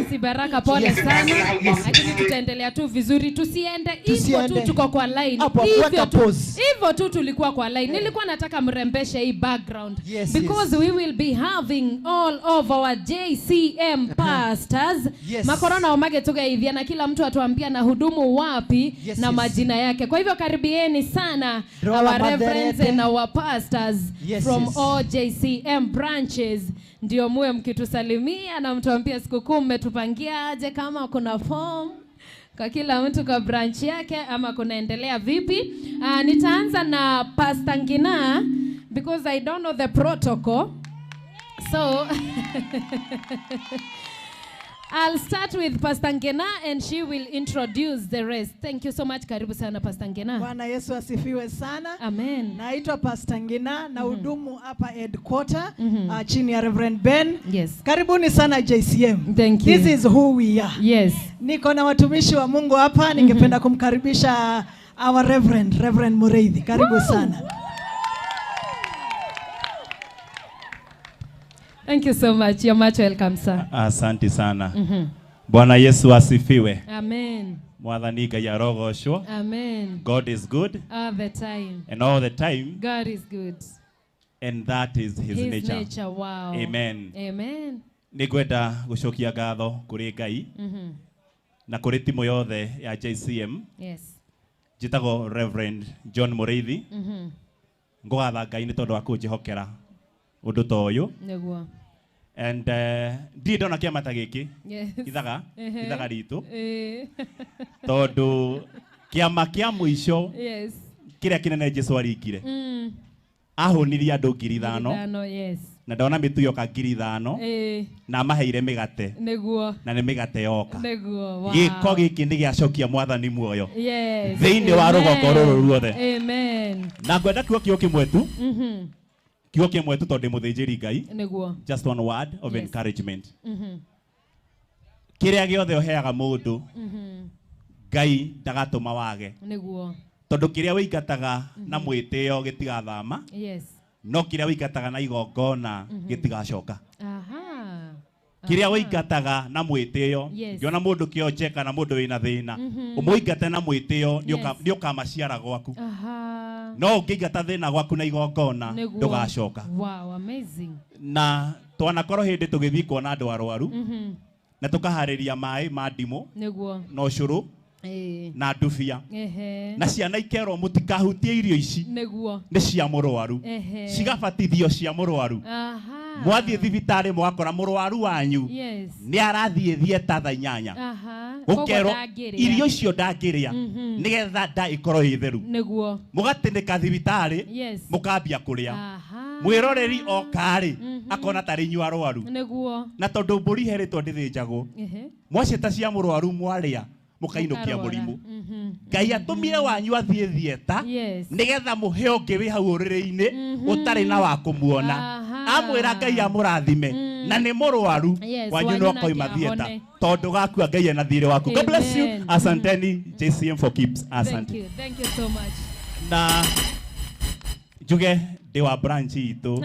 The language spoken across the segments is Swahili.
basi Baraka pole sana. Lakini tutaendelea tu vizuri, tusiende hivyo tu, tuko kwa line. Hivyo tu tulikuwa kwa line. Nilikuwa nataka mrembeshe hii background because we will be having all of our JCM pastors. Makorona omage tugeithia na kila mtu atuambia na hudumu wapi na majina yake. Kwa hivyo karibieni sana our reverends and our pastors from all JCM branches. Ndio muwe mkitusalimia na mtuambia sikukuu mmetupangia aje, kama kuna form kwa kila mtu kwa branch yake ama kunaendelea vipi. Nitaanza na Pastor Ngina because I don't know the protocol. So I'll start with Pastor Ngina and she will introduce the rest. Thank you so much. Karibu sana Pastor Ngina. Bwana Yesu asifiwe sana. Amen. Naitwa Pastor Ngina na hudumu hapa headquarter chini ya Reverend Ben. Yes. Karibuni sana JCM. Thank you. This is who we are. Yes. Niko na watumishi wa Mungu hapa, ningependa kumkaribisha our Reverend Muriithi. Karibu sana. Thank you so much. You're much welcome, sir. Asante sana. Bwana Yesu asifiwe. Amen. Mwathani Ngai arogocwo. Amen. God is good. All the time. And all the time. God is good. And that is his nature. Wow. Amen. Amen. Nigwenda gucokia ngatho kuri Ngai. Na kuri timu yothe ya JCM. Yes. Jitago Reverend John Muriithi. Ngogatha Ngai ni tondu wa kunjihokera undu ta uyu. Neguo. And ndi ndona kiamata giki. Yes. Ithaga ritu. Tondu kiama kia muico. Yes. Kiria kinene Jesu aringire. Ahonirie andu 5,000. Yes. Na ndona mitu yoka 5,000. Na maheire migate. Neguo. Na ni migate yoka. Neguo. Wow. Giko giki ndi giacokia mwathani muoyo. Yes. Thiini wa rugongo ruru ruothe. Amen. Na ngwenda kio kimwe tu. Kio kimwe tu tondu muthinjiri Ngai. Neguo. Just one word of encouragement. Kiria giothe oheaga mundu. Ngai ndagatuma wage. Neguo. Tondu kiria wingataga na mwitio gitigathama. Yes. No kiria wingataga na igongona gitigacoka. Aha. Kiria wingataga na mwitio ngiona mundu kionjeka na mundu wina thina. Umuingate na mwitio ni ukamaciara gwaku. Aha. No ngingata thina gwaku na igongona ndugacoka. Wow, amazing. Na twanakorwo hindi tugithi kuona andu arwaru. Na tukahariria mai ma ndimu. Neguo. No curu. Na ndubia. Na ciana ikerwo mutikahutie irio ici. Neguo. Ni cia murwaru. Cigabatithio cia murwaru. Aha. Mwathie thibitari mwakora murwaru wanyu. Yes. Ni arathie thieta tha 8. Aha. Ukerwo irio icio ndangiria nigetha nda ikorwo itheru. Neguo. Mugatindika thibitari. Yes. Mukambia kuria. Aha. Mwiroreri okari akona tari nyu arwaru. Neguo. Na tondu mburi heritwo ndithinjagwo. Mwacita cia murwaru mwaria mukainukia murimu. Ngai atumire wanyu athie thieta nigetha muhe ungi wi hau uriri-ini utari na wa kumuona. Amwira Ngai amurathime na ni murwaru wanyu no koima thieta tondu gakua Ngai ena thire waku. God bless you. Asanteni JCM for keeps. Asante. Thank you so much. Na juge dewa branch itu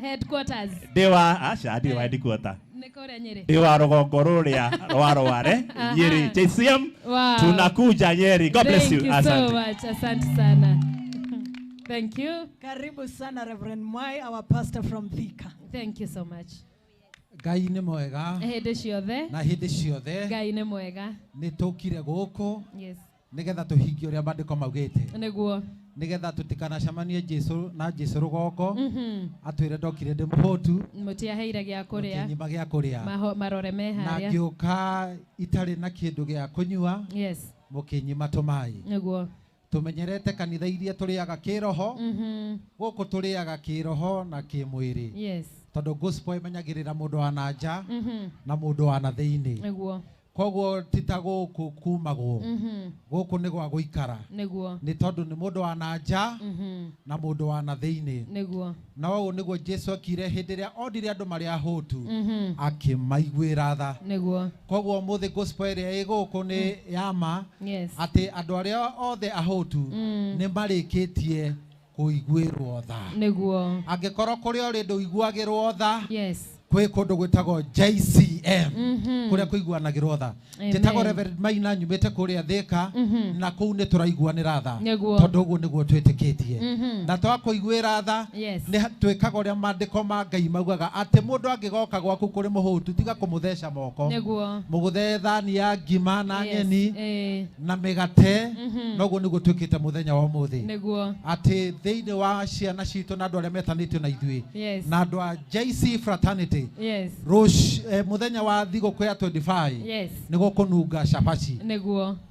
headquarters dewa dewa headquarter nikore Nyeri dewa rogongo ruria rware Nyeri JCM. Tunakuja Nyeri. God bless you. Asante. Thank you so much. Asante sana. Thank you. Karibu sana Reverend Mwai, our pastor from Thika. Thank you so much. Ngai ni mwega. Hĩndĩ ciothe. Na hĩndĩ ciothe. Ngai ni mwega. Ni tukire guku. Yes. Nigetha tuhingie uria bandiko maugite. Niguo. Nigetha tutikanacemanie Jesu na Jesu rugongo. Atwire ndokire ndi muhotu. Muti Aheire gia kuria. Nyima gia kuria. Marore me haria. Na ngiuka itari na kindu gia kunyua. Yes. Mukinyima tumai. Niguo. Tumenyerete kanitha iria turiaga kiroho. Guku turiaga kiroho na kimwiri. Yes. Tondu gospel imenyagirira mundu wa nanja na mundu wa na thiini. Niguo. Koguo tita guku kumagwo. Guku ni gwa guikara. Niguo. Ni tondu ni mundu wa nanja na mundu wa na thiini. Niguo. Na uguo niguo Jesu akire hindi ria ondire andu mari ahotu akimaiguira tha. Niguo. Koguo muthi gospel ria iguku ni yama ati andu aria othe ahotu ni marikitie kuiguirwo tha. Niguo. Angikorwo kuri ori nduiguagirwo tha. Yes. kwe kondo gwetagwo JCM kuria kuiguanagirwo tha njitagwo Reverend Maina nyumite kuria Thika na kuu ni turaiguanira tha tondu uguo niguo twitikitie na twakuiguira tha ni twikaga uria mandiko ma Ngai maugaga ati mundu angigoka gwaku kuri muhutu tiga kumutheca moko muguthe thani ya ngima na nyeni na migate noguo niguo twikite muthenya wa muthi ati thiini wa ciana citu na andu aria metanitio na ithui na andu a JC fraternity muthenya wa thiguku ya 25 niguo kununga shafaci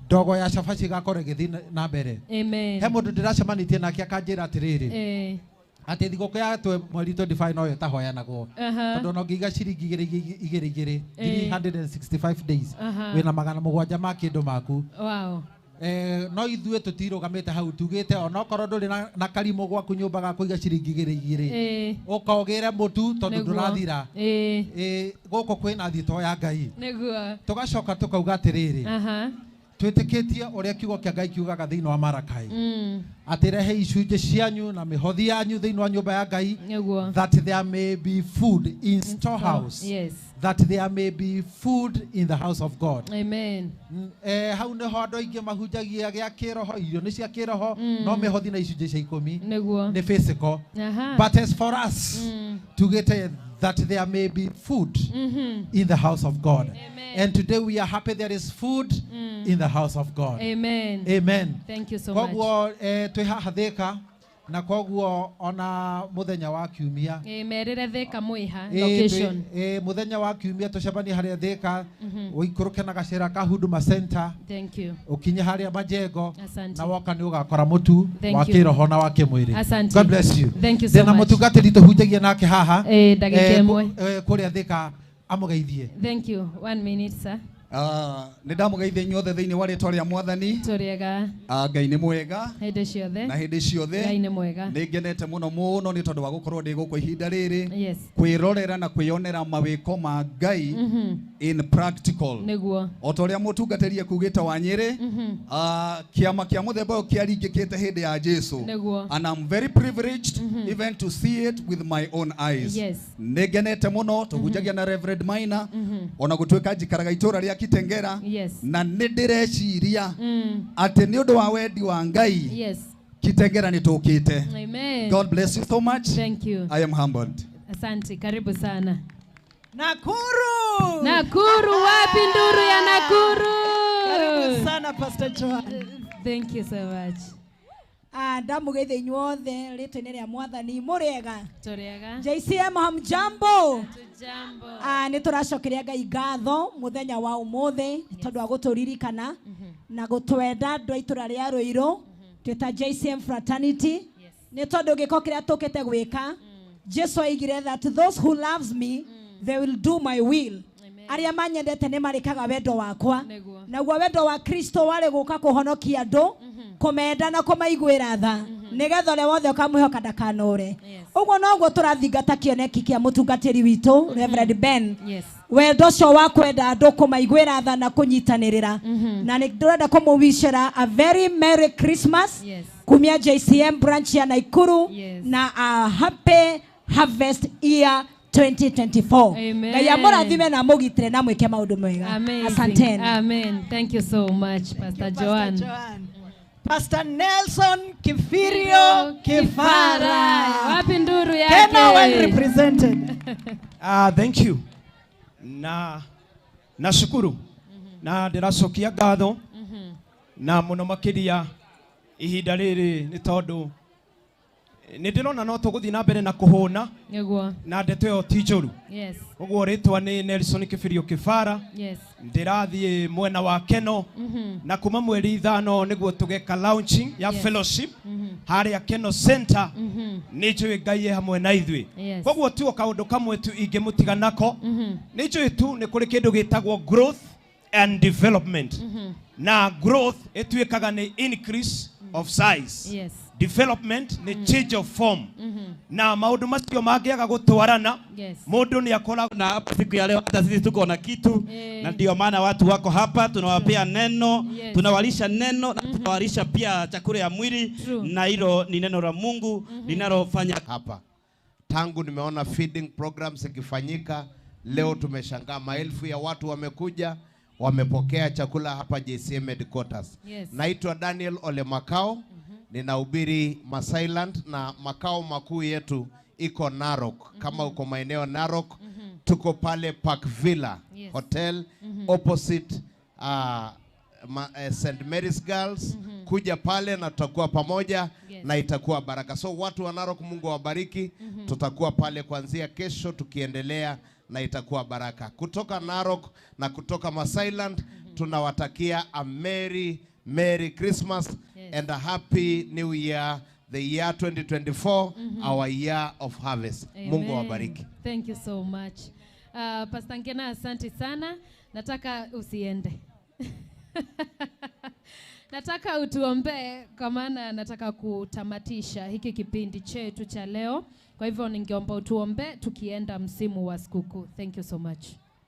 ndogo ya shafaci gakore githi na mbere he mundu ndiracemanitie nake akanjira atiriri ati thiguku ya mweri 25 no yetahoyanagwo tondu no ngiga ciringi igiri 365 days wina magana mugwanja ma kindu maku no ithue tutirugamite hau tugite ona korwo nduri na karimu gwaku nyumba ga kuiga ciringi igiri ukogire mutu tondu ndurathira guko kwina thito ya Ngai tugacoka tukauga atiriri twitikitie uria kiugo kia Ngai kiugaga thiini wa Marakai atirehe icunje cianyu na mihothi yanyu thiini wa nyumba ya Ngai that there may be food in storehouse that there may be food in the house of God. Amen. Hau ne ho andu aingi mahunjagia gia kiroho irio ni cia kiroho no mihothi na icunje cia 10 ni physical but as for us to get that there may be food in the house of God. Amen. And today we are happy there is food in the house of God. Amen. Amen. Thank you so much. Koguo twi haha Thika na koguo ona muthenya wa kiumia merire Thika mwiha location muthenya wa kiumia tucemani haria Thika uikuruke na gacira ka Huduma Center. Thank you. Ukinye haria majengo na woka ni ugakora mutu wa kiroho na wa kimwiri. God bless you. Thank you so much. Na mutungatiri tuhunjagia nake haha ndagika imwe kuria Thika amugeithie. Thank you. 1 minute sir. Nĩ ndamugeithia inyuothe thĩinĩ wa rĩĩtwa rĩa Mwathani. Tũrĩega. Ngai nĩ mwega. Hĩndĩ ciothe. Na hĩndĩ ciothe. Ngai nĩ mwega. Nĩ ngenete mũno mũno nĩ tondũ wa gũkorwo ndĩ gũkũ ihinda rĩrĩ. Kwĩrorera na kwĩyonera mawĩko ma Ngai in practical. Nĩguo. O ta ũrĩa mũtungatĩri ekugĩte wa Nyĩrĩ, kĩama kĩa mũthemba ũyũ kĩaringĩkĩte hĩndĩ ya Jesu. Nĩguo. And I'm very privileged even to see it with my own eyes. Nĩ ngenete mũno tũhunjagia na Reverend Maina ona gũtuĩka njikaraga itũũra rĩa Kitengera na nĩ ndĩreciria atĩ nĩ ũndũ wa wendi wa Ngai Kitengera nĩ tũkĩte. Amen. God bless you so much. Thank you. I am humbled. Asante, karibu sana. Nakuru. Nakuru, wapi nduru ya Nakuru? Karibu sana Pastor Joan. Thank you so much. Ndamugeithe inyuothe rĩtwa-inĩ rĩa Mwathani mũrĩega. Tũrĩega. JCM hamjambo. Jambo. Nĩ tũracokeria Ngai ngatho mũthenya wa ũmũthĩ tondũ wa gũtũririkana na gũtwenda andũ a itũra rĩa Rũirũ twĩta JCM fraternity nĩ tondũ gĩko kĩrĩa tũkĩte gwĩka Jesu aigire that those who loves me they will do my will. Arĩa manyendete nĩ marĩkaga wendo wakwa naguo wendo wa Kristo warĩ gũka kũhonokia andũ kũmenda na kũmaiguĩra tha nĩgetha ũrĩa wothe ũkamwĩhoka ndakanore. Ũguo noguo tũrathingata kĩoneki kĩa mũtungatĩri witũ Reverend Ben wendo ũcio wa kwenda andũ kũmaiguĩra tha na kũnyitanĩrĩra na nĩ ndĩrenda kũmũwishera a very merry Christmas kumia JCM branch ya Naikuru na a happy harvest year 2024. Ngai amũrathime na mũgitĩre na mwĩke maũndũ mega. Asanteni. Amen. Thank you so much Pastor Joan. Pastor Nelson Kifirio Kifara. Wapi nduru yake? Kenya well represented. Thank you. Na shukuru. Na ndĩracokia ngatho. Na muno makiria ihinda rĩrĩ nĩ tondũ nĩ ndĩrona no tũgũthiĩ na mbere na kũhũna na ndeto ĩyo ti njũru. Ũguo rĩtwa nĩ Nelson Kifirio Kifara. Ndĩrathiĩ mwena wa Keno na kuma mweri Ithano nĩguo tũgeka launching ya fellowship harĩa Keno Center. Nĩ njũĩ Ngai hamwe na ithuĩ. Koguo tuo kaũndũ kamwe tu ingĩmũtiga nako. Nĩ njũĩ tu nĩ kũrĩ kĩndũ gĩtagwo growth and development. Na growth ĩtuĩkaga nĩ increase of size. Development ni change of form. Na maundu macio mangĩaga gũtwarana mũndũ nĩ akora. Na hapa siku ya leo hata sisi tuko na kitu na ndio maana watu wako hapa tunawapea neno, tunawalisha neno na tunawalisha pia chakula ya mwili na hilo ni neno la Mungu linalofanya hapa. tangu nimeona feeding programs ikifanyika, leo tumeshangaa maelfu ya watu wamekuja, wamepokea chakula hapa JCM headquarters. Yes. Naitwa Daniel Ole Makao, ninahubiri Masailand na makao makuu yetu iko Narok. Kama uko maeneo Narok, tuko pale Park Villa Hotel opposite St. Mary's Girls. Kuja pale na tutakuwa pamoja na itakuwa baraka. So watu wa Narok, Mungu awabariki. Tutakuwa pale kuanzia kesho tukiendelea na itakuwa baraka. Kutoka Narok na kutoka Masailand tunawatakia a Merry Christmas and a Happy New Year, the year 2024, our year of harvest. Amen. Mungu awabariki. Thank you so much. Pastor Ngena, asante sana. Nataka usiende. Nataka utuombe kwa maana nataka kutamatisha hiki kipindi chetu cha leo. Kwa hivyo ningeomba utuombe tukienda msimu wa sikukuu. Thank you so much.